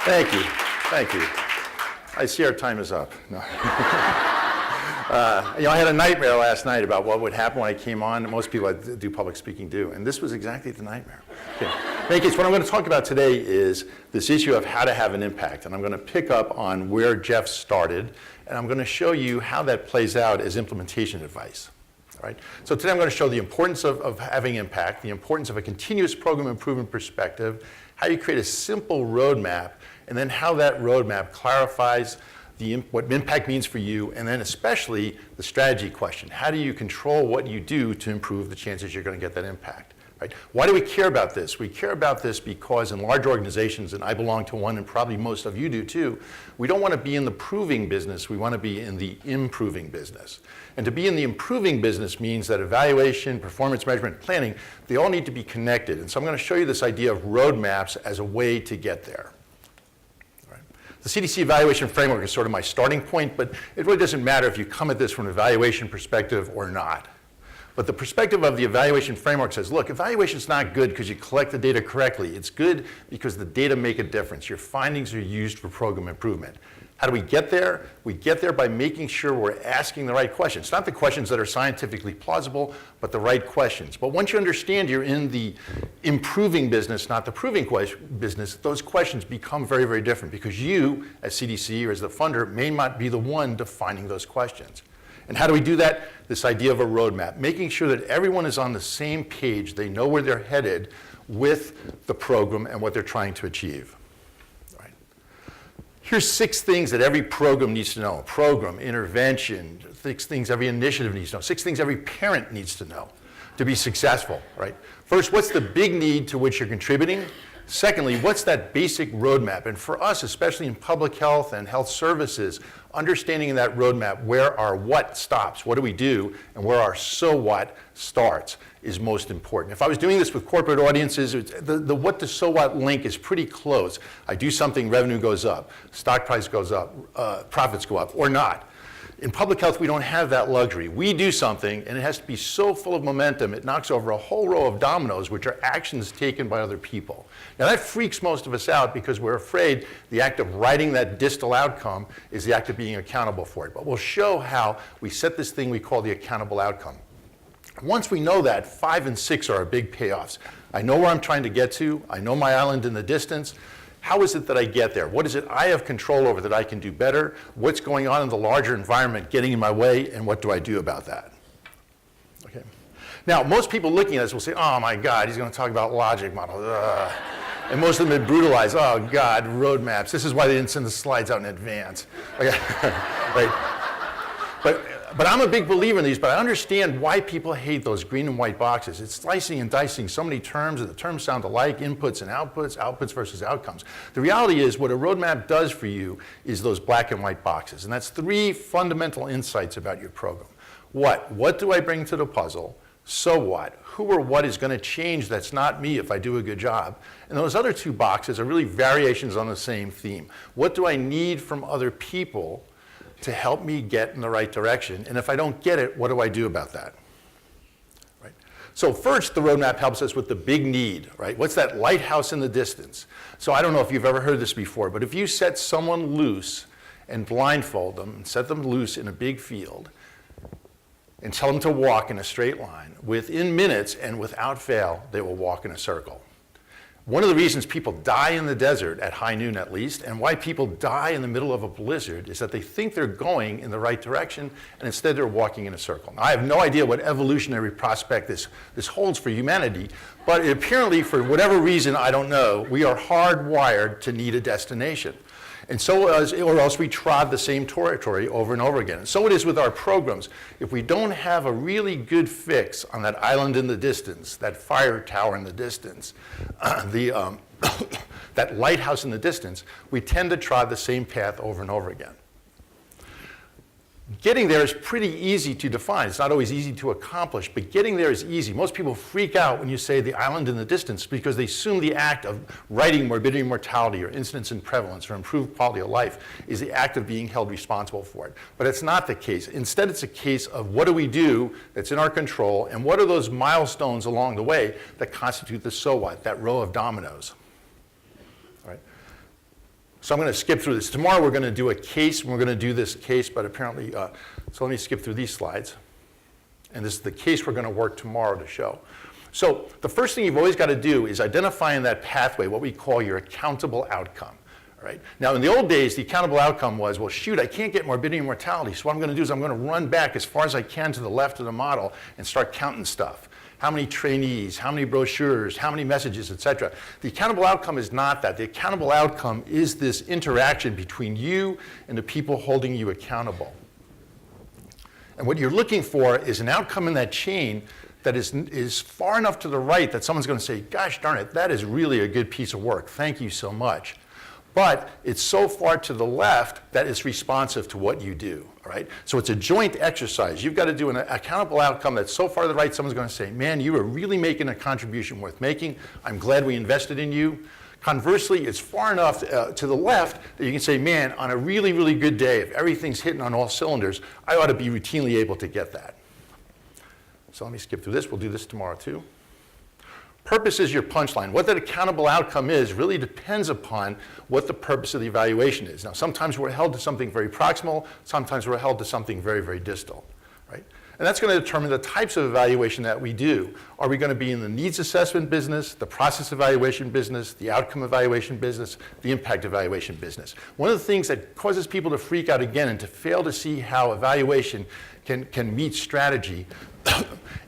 Thank you. Thank you. I see our time is up. No. I had a nightmare last night about what would happen when I came on. Most people that do public speaking do, and this was exactly the nightmare. Okay. In any case, what I'm going to talk about today is this issue of how to have an impact, and I'm going to pick up on where Jeff started, and I'm going to show you how that plays out as implementation advice. All right? So today I'm going to show the importance of having impact, the importance of a continuous program improvement perspective, how you create a simple roadmap, and then how that roadmap clarifies what impact means for you, and then especially the strategy question. How do you control what you do to improve the chances you're going to get that impact? Right? Why do we care about this? We care about this because in large organizations, and I belong to one and probably most of you do too, we don't want to be in the proving business, we want to be in the improving business. And to be in the improving business means that evaluation, performance measurement, planning, they all need to be connected. And so I'm going to show you this idea of roadmaps as a way to get there. The CDC evaluation framework is sort of my starting point, but it really doesn't matter if you come at this from an evaluation perspective or not. But the perspective of the evaluation framework says, look, evaluation is not good because you collect the data correctly. It's good because the data make a difference. Your findings are used for program improvement. How do we get there? We get there by making sure we're asking the right questions. Not the questions that are scientifically plausible, but the right questions. But once you understand you're in the improving business, not the proving business, those questions become very, very different because you, as CDC or as the funder, may not be the one defining those questions. And how do we do that? This idea of a roadmap, making sure that everyone is on the same page, they know where they're headed with the program and what they're trying to achieve. Here's 6 things that every program needs to know. Program, intervention, 6 things every initiative needs to know, 6 things every parent needs to know to be successful, right? First, what's the big need to which you're contributing? Secondly, what's that basic roadmap? And for us, especially in public health and health services, understanding in that roadmap where our what stops, what do we do, and where our so what starts is most important. If I was doing this with corporate audiences, the what to so what link is pretty close. I do something, revenue goes up, stock price goes up, profits go up, or not. In public health, we don't have that luxury. We do something, and it has to be so full of momentum, it knocks over a whole row of dominoes, which are actions taken by other people. Now, that freaks most of us out because we're afraid the act of writing that distal outcome is the act of being accountable for it. But we'll show how we set this thing we call the accountable outcome. Once we know that, 5 and 6 are our big payoffs. I know where I'm trying to get to. I know my island in the distance. How is it that I get there? What is it I have control over that I can do better? What's going on in the larger environment getting in my way, and what do I do about that? Okay. Now, most people looking at this will say, oh my God, he's going to talk about logic models. And most of them have brutalized, oh God, roadmaps. This is why they didn't send the slides out in advance. Okay. Right. But I'm a big believer in these, but I understand why people hate those green and white boxes. It's slicing and dicing so many terms, and the terms sound alike, inputs and outputs, outputs versus outcomes. The reality is what a roadmap does for you is those black and white boxes, and that's 3 fundamental insights about your program. What do I bring to the puzzle? So what? Who or what is going to change that's not me if I do a good job? And those other 2 boxes are really variations on the same theme. What do I need from other people to help me get in the right direction? And if I don't get it, what do I do about that? Right? So first, the roadmap helps us with the big need, right? What's that lighthouse in the distance? So I don't know if you've ever heard this before, but if you set someone loose and blindfold them and set them loose in a big field and tell them to walk in a straight line, within minutes and without fail, they will walk in a circle. One of the reasons people die in the desert, at high noon at least, and why people die in the middle of a blizzard is that they think they're going in the right direction, and instead they're walking in a circle. Now, I have no idea what evolutionary prospect this holds for humanity, but apparently, for whatever reason, I don't know, we are hardwired to need a destination. And so, or else we trod the same territory over and over again. And so it is with our programs. If we don't have a really good fix on that island in the distance, that fire tower in the distance, that lighthouse in the distance, we tend to trod the same path over and over again. Getting there is pretty easy to define. It's not always easy to accomplish, but getting there is easy. Most people freak out when you say the island in the distance because they assume the act of writing morbidity and mortality or incidence and prevalence or improved quality of life is the act of being held responsible for it. But it's not the case. Instead, it's a case of what do we do that's in our control, and what are those milestones along the way that constitute the so what, that row of dominoes. So I'm going to skip through this. Tomorrow we're going to do a case, and we're going to do this case, but apparently, so let me skip through these slides. And this is the case we're going to work tomorrow to show. So the first thing you've always got to do is identify in that pathway what we call your accountable outcome. Right? Now, in the old days, the accountable outcome was, well, shoot, I can't get morbidity and mortality, so what I'm going to do is I'm going to run back as far as I can to the left of the model and start counting stuff. How many trainees, how many brochures, how many messages, et cetera. The accountable outcome is not that. The accountable outcome is this interaction between you and the people holding you accountable. And what you're looking for is an outcome in that chain that is far enough to the right that someone's going to say, gosh darn it, that is really a good piece of work. Thank you so much. But it's so far to the left that it's responsive to what you do, all right? So it's a joint exercise. You've got to do an accountable outcome that's so far to the right, someone's going to say, man, you are really making a contribution worth making. I'm glad we invested in you. Conversely, it's far enough to the left that you can say, man, on a really, really good day, if everything's hitting on all cylinders, I ought to be routinely able to get that. So let me skip through this. We'll do this tomorrow too. Purpose is your punchline. What that accountable outcome is really depends upon what the purpose of the evaluation is. Now, sometimes we're held to something very proximal, sometimes we're held to something very, very distal, right? And that's going to determine the types of evaluation that we do. Are we going to be in the needs assessment business, the process evaluation business, the outcome evaluation business, the impact evaluation business? One of the things that causes people to freak out again and to fail to see how evaluation can meet strategy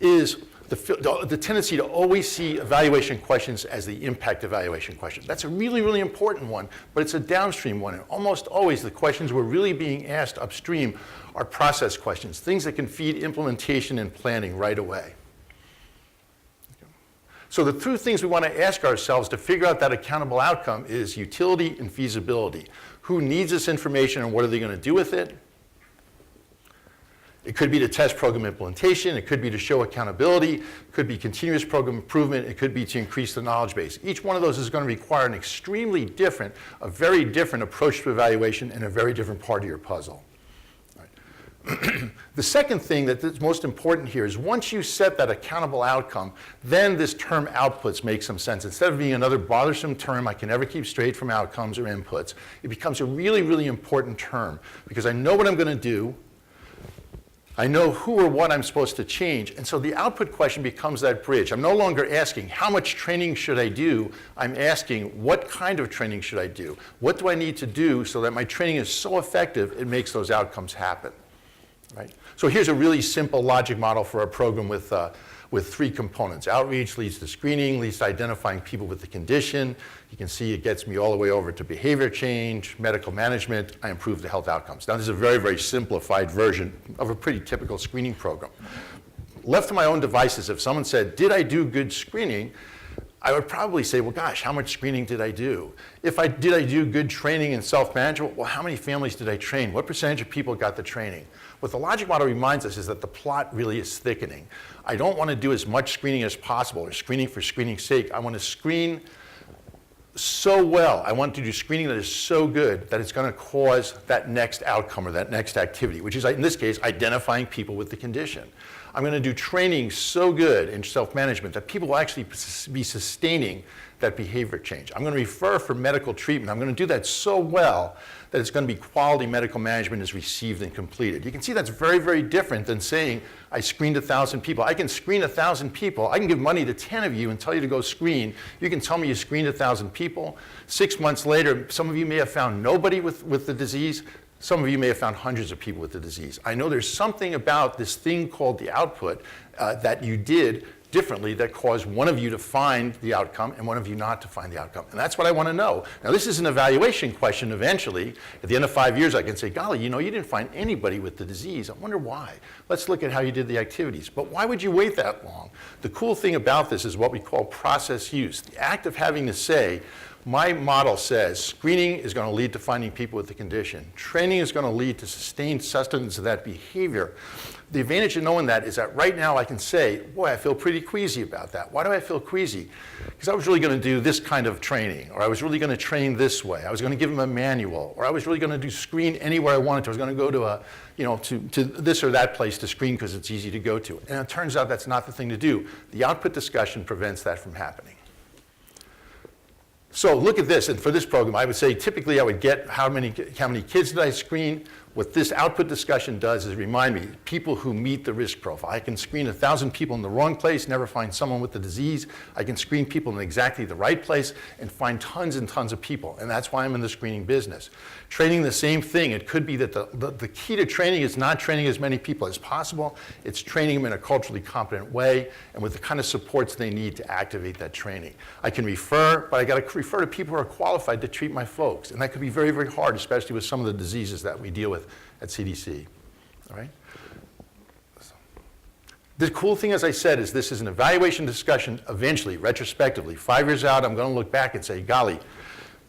is the tendency to always see evaluation questions as the impact evaluation question. That's a really, really important one, but it's a downstream one. And almost always the questions we're really being asked upstream are process questions, things that can feed implementation and planning right away. So the two things we want to ask ourselves to figure out that accountable outcome is utility and feasibility. Who needs this information and what are they going to do with it? It could be to test program implementation, it could be to show accountability, it could be continuous program improvement, it could be to increase the knowledge base. Each one of those is going to require an extremely different, a very different approach to evaluation and a very different part of your puzzle. All right. The second thing that's most important here is once you set that accountable outcome, then this term outputs makes some sense. Instead of being another bothersome term I can never keep straight from outcomes or inputs, it becomes a really, really important term because I know what I'm going to do, I know who or what I'm supposed to change, and so the output question becomes that bridge. I'm no longer asking, how much training should I do? I'm asking, what kind of training should I do? What do I need to do so that my training is so effective it makes those outcomes happen? Right? So here's a really simple logic model for a program with three components. Outreach leads to screening, leads to identifying people with the condition. You can see it gets me all the way over to behavior change, medical management, I improve the health outcomes. Now this is a very, very simplified version of a pretty typical screening program. Left to my own devices, if someone said, did I do good screening? I would probably say, well, gosh, how much screening did I do? Did I do good training in self-management? Well, how many families did I train? What percentage of people got the training? What the logic model reminds us is that the plot really is thickening. I don't want to do as much screening as possible, or screening for screening's sake. I want to screen so well. I want to do screening that is so good that it's going to cause that next outcome or that next activity, which is, in this case, identifying people with the condition. I'm going to do training so good in self-management that people will actually be sustaining that behavior change. I'm going to refer for medical treatment. I'm going to do that so well that it's going to be quality medical management is received and completed. You can see that's very, very different than saying I screened 1,000 people. I can screen 1,000 people. I can give money to 10 of you and tell you to go screen. You can tell me you screened 1,000 people. 6 months later, some of you may have found nobody with the disease. Some of you may have found hundreds of people with the disease. I know there's something about this thing called the output that you did differently that caused one of you to find the outcome and one of you not to find the outcome. And that's what I want to know. Now, this is an evaluation question eventually. At the end of 5 years, I can say, golly, you know, you didn't find anybody with the disease. I wonder why. Let's look at how you did the activities. But why would you wait that long? The cool thing about this is what we call process use. The act of having to say, my model says screening is going to lead to finding people with the condition. Training is going to lead to sustained sustenance of that behavior. The advantage of knowing that is that right now I can say, boy, I feel pretty queasy about that. Why do I feel queasy? Because I was really going to do this kind of training, or I was really going to train this way. I was going to give them a manual, or I was really going to do screen anywhere I wanted to. I was going to go to to this or that place to screen because it's easy to go to. And it turns out that's not the thing to do. The output discussion prevents that from happening. So look at this, and for this program, I would say typically I would get how many kids did I screen. What this output discussion does is remind me, people who meet the risk profile. I can screen 1,000 people in the wrong place, never find someone with the disease. I can screen people in exactly the right place and find tons and tons of people, and that's why I'm in the screening business. Training, the same thing. It could be that the key to training is not training as many people as possible. It's training them in a culturally competent way and with the kind of supports they need to activate that training. I can refer, but I got to refer to people who are qualified to treat my folks, and that could be very, very hard, especially with some of the diseases that we deal with at CDC, all right? The cool thing, as I said, is this is an evaluation discussion eventually, retrospectively. 5 years out, I'm going to look back and say, golly,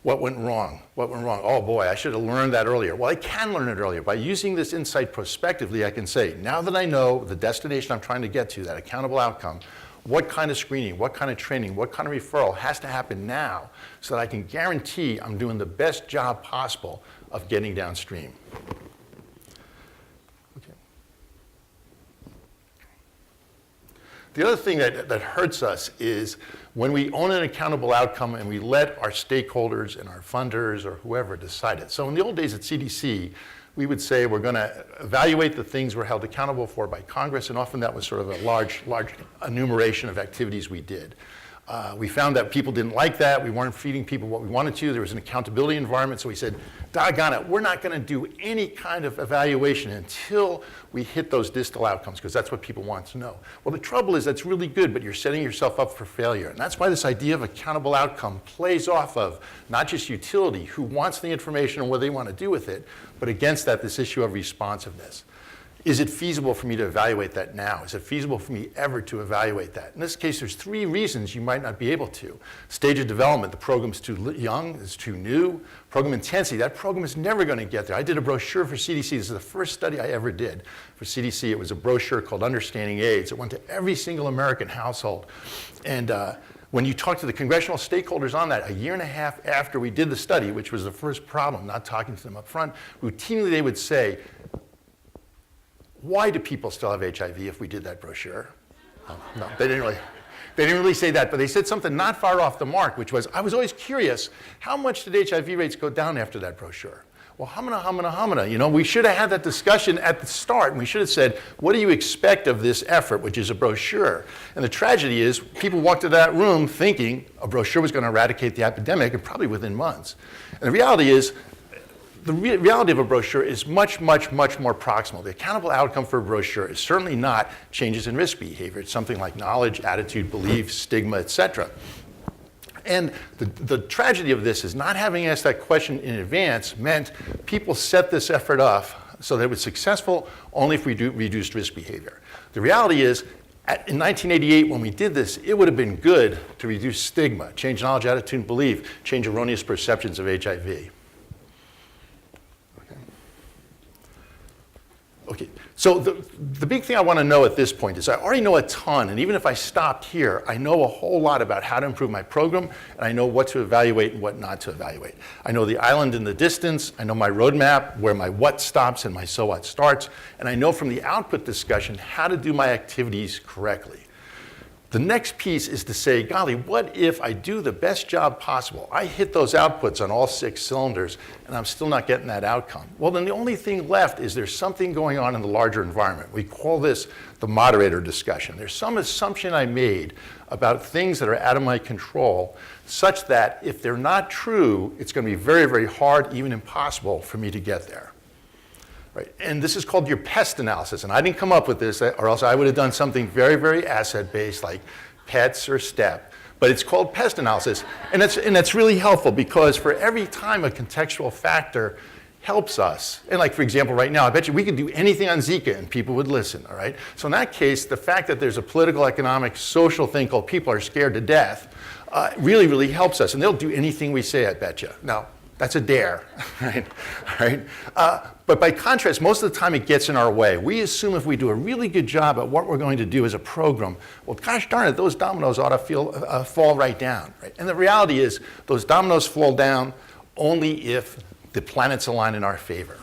what went wrong? What went wrong? Oh boy, I should have learned that earlier. Well, I can learn it earlier. By using this insight prospectively, I can say, now that I know the destination I'm trying to get to, that accountable outcome, what kind of screening, what kind of training, what kind of referral has to happen now so that I can guarantee I'm doing the best job possible of getting downstream. The other thing that hurts us is when we own an accountable outcome and we let our stakeholders and our funders or whoever decide it. So in the old days at CDC, we would say we're going to evaluate the things we're held accountable for by Congress, and often that was sort of a large enumeration of activities we did. We found that people didn't like that. We weren't feeding people what we wanted to. There was an accountability environment, so we said, doggone it, we're not going to do any kind of evaluation until we hit those distal outcomes, because that's what people want to know. Well, the trouble is that's really good, but you're setting yourself up for failure. And that's why this idea of accountable outcome plays off of not just utility, who wants the information and what they want to do with it, but against that, this issue of responsiveness. Is it feasible for me to evaluate that now? Is it feasible for me ever to evaluate that? In this case, there's 3 reasons you might not be able to. Stage of development, the program's too young, it's too new. Program intensity, that program is never going to get there. I did a brochure for CDC. This is the first study I ever did for CDC. It was a brochure called Understanding AIDS. It went to every single American household. And when you talk to the congressional stakeholders on that, a year and a half after we did the study, which was the first problem, not talking to them up front, routinely they would say, why do people still have HIV if we did that brochure? No, they didn't really say that, but they said something not far off the mark, which was, I was always curious, how much did HIV rates go down after that brochure? Well, hamina, you know, we should have had that discussion at the start, and we should have said, what do you expect of this effort, which is a brochure? And the tragedy is, people walked into that room thinking a brochure was going to eradicate the epidemic, and probably within months. And the reality is, the reality of a brochure is much, much, much more proximal. The accountable outcome for a brochure is certainly not changes in risk behavior. It's something like knowledge, attitude, belief, stigma, et cetera. And the tragedy of this is not having asked that question in advance meant people set this effort up so that it was successful only if we reduced risk behavior. The reality is, in 1988, when we did this, it would have been good to reduce stigma, change knowledge, attitude, and belief, change erroneous perceptions of HIV. Okay, so the big thing I want to know at this point is I already know a ton, and even if I stopped here, I know a whole lot about how to improve my program, and I know what to evaluate and what not to evaluate. I know the island in the distance, I know my roadmap, where my what stops and my so what starts, and I know from the output discussion how to do my activities correctly. The next piece is to say, golly, what if I do the best job possible? I hit those outputs on all 6 cylinders, and I'm still not getting that outcome. Well, then the only thing left is there's something going on in the larger environment. We call this the moderator discussion. There's some assumption I made about things that are out of my control, such that if they're not true, it's going to be very, very hard, even impossible, for me to get there. Right. And this is called your pest analysis. And I didn't come up with this, or else I would have done something very, very asset-based, like PETS or STEP. But it's called pest analysis. And that's really helpful, because for every time a contextual factor helps us, and like, for example, right now, I bet you we could do anything on Zika and people would listen, all right? So in that case, the fact that there's a political, economic, social thing called people are scared to death really, really helps us. And they'll do anything we say, I bet you. Now, that's a dare, right? But by contrast, most of the time it gets in our way. We assume if we do a really good job at what we're going to do as a program, well, gosh darn it, those dominoes ought to fall right down, right? And the reality is, those dominoes fall down only if the planets align in our favor.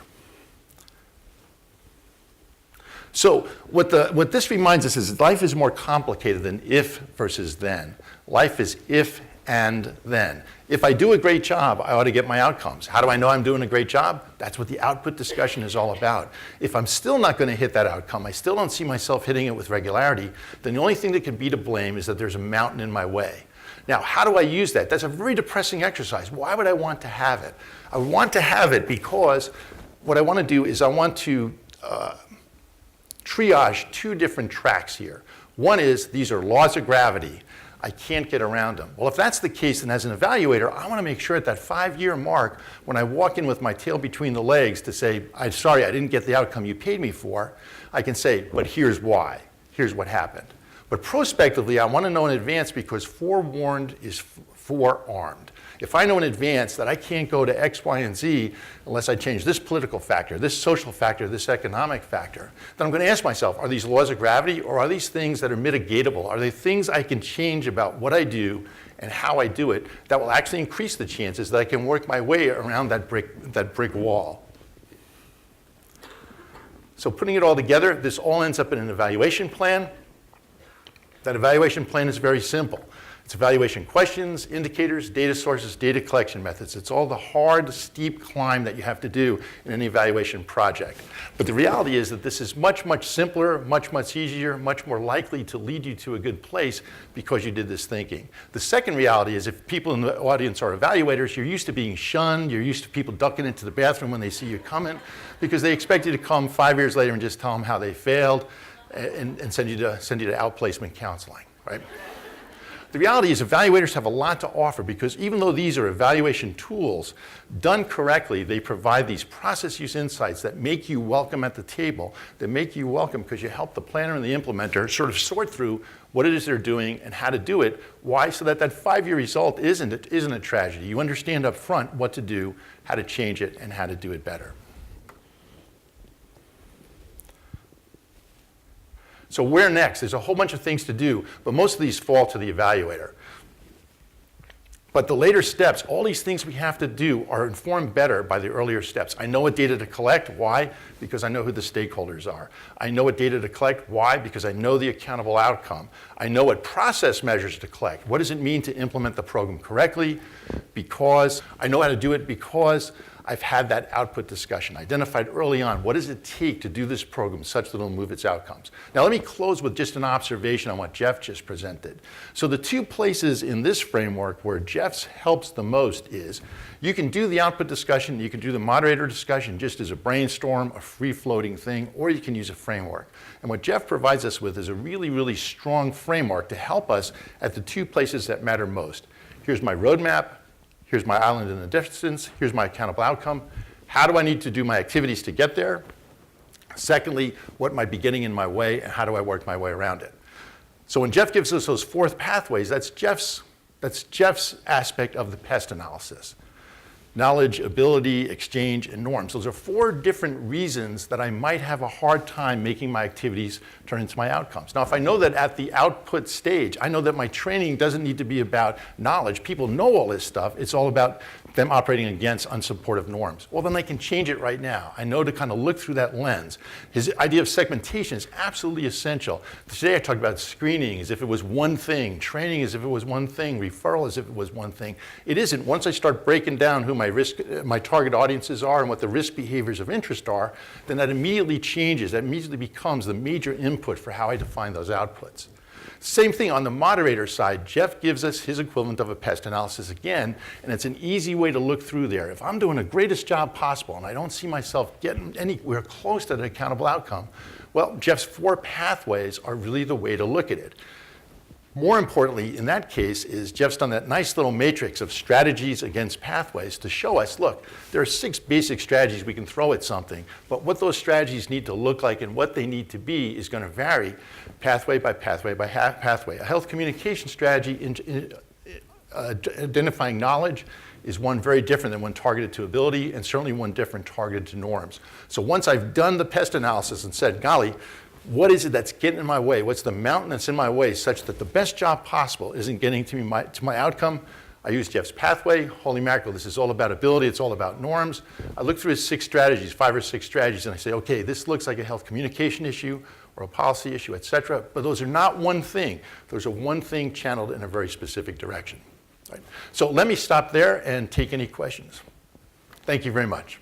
So what this reminds us is life is more complicated than if versus then. Life is if and then. If I do a great job, I ought to get my outcomes. How do I know I'm doing a great job? That's what the output discussion is all about. If I'm still not going to hit that outcome, I still don't see myself hitting it with regularity, then the only thing that can be to blame is that there's a mountain in my way. Now, how do I use that? That's a very depressing exercise. Why would I want to have it? I would want to have it because what I want to do is I want to triage two different tracks here. One is these are laws of gravity. I can't get around them. Well, if that's the case, then as an evaluator, I want to make sure at that 5-year mark, when I walk in with my tail between the legs to say, I'm sorry, I didn't get the outcome you paid me for, I can say, but here's why. Here's what happened. But prospectively, I want to know in advance because forewarned is forearmed. If I know in advance that I can't go to X, Y, and Z unless I change this political factor, this social factor, this economic factor, then I'm going to ask myself, are these laws of gravity or are these things that are mitigatable? Are they things I can change about what I do and how I do it that will actually increase the chances that I can work my way around that brick wall? So putting it all together, this all ends up in an evaluation plan. That evaluation plan is very simple. It's evaluation questions, indicators, data sources, data collection methods. It's all the hard, steep climb that you have to do in an evaluation project. But the reality is that this is much, much simpler, much, much easier, much more likely to lead you to a good place because you did this thinking. The second reality is if people in the audience are evaluators, you're used to being shunned, you're used to people ducking into the bathroom when they see you coming because they expect you to come 5 years later and just tell them how they failed and send you to outplacement counseling, right? The reality is evaluators have a lot to offer because even though these are evaluation tools, done correctly, they provide these process use insights that make you welcome at the table, that make you welcome because you help the planner and the implementer sort of sort through what it is they're doing and how to do it. Why? So that 5-year result isn't a tragedy. You understand up front what to do, how to change it, and how to do it better. So where next? There's a whole bunch of things to do, but most of these fall to the evaluator. But the later steps, all these things we have to do are informed better by the earlier steps. I know what data to collect. Why? Because I know who the stakeholders are. I know what data to collect. Why? Because I know the accountable outcome. I know what process measures to collect. What does it mean to implement the program correctly? Because I know how to do it because I've had that output discussion, identified early on what does it take to do this program such that it'll move its outcomes. Now let me close with just an observation on what Jeff just presented. So the two places in this framework where Jeff's helps the most is you can do the output discussion, you can do the moderator discussion just as a brainstorm, a free-floating thing, or you can use a framework. And what Jeff provides us with is a really, really strong framework to help us at the two places that matter most. Here's my roadmap. Here's my island in the distance. Here's my accountable outcome. How do I need to do my activities to get there? Secondly, what might be getting in my way and how do I work my way around it? So when Jeff gives us those 4 pathways, that's Jeff's aspect of the PEST analysis. Knowledge, ability, exchange, and norms. Those are 4 different reasons that I might have a hard time making my activities turn into my outcomes. Now, if I know that at the output stage, I know that my training doesn't need to be about knowledge. People know all this stuff. It's all about them operating against unsupportive norms. Well, then I can change it right now. I know to kind of look through that lens. His idea of segmentation is absolutely essential. Today I talked about screening as if it was one thing, training as if it was one thing, referral as if it was one thing. It isn't. Once I start breaking down who my target audiences are and what the risk behaviors of interest are, then that immediately changes. That immediately becomes the major input for how I define those outputs. Same thing on the moderator side. Jeff gives us his equivalent of a PEST analysis again, and it's an easy way to look through there. If I'm doing the greatest job possible and I don't see myself getting anywhere close to the accountable outcome, well, Jeff's 4 pathways are really the way to look at it. More importantly, in that case, is Jeff's done that nice little matrix of strategies against pathways to show us, look, there are 6 basic strategies we can throw at something, but what those strategies need to look like and what they need to be is going to vary pathway by pathway by pathway. A health communication strategy identifying knowledge is one very different than one targeted to ability and certainly one different targeted to norms. So once I've done the PEST analysis and said, golly, what is it that's getting in my way? What's the mountain that's in my way such that the best job possible isn't getting to my outcome? I use Jeff's pathway. Holy mackerel, this is all about ability. It's all about norms. I look through his 6 strategies, 5 or 6 strategies, and I say, okay, this looks like a health communication issue or a policy issue, et cetera. But those are not one thing. Those are one thing channeled in a very specific direction. Right. So let me stop there and take any questions. Thank you very much.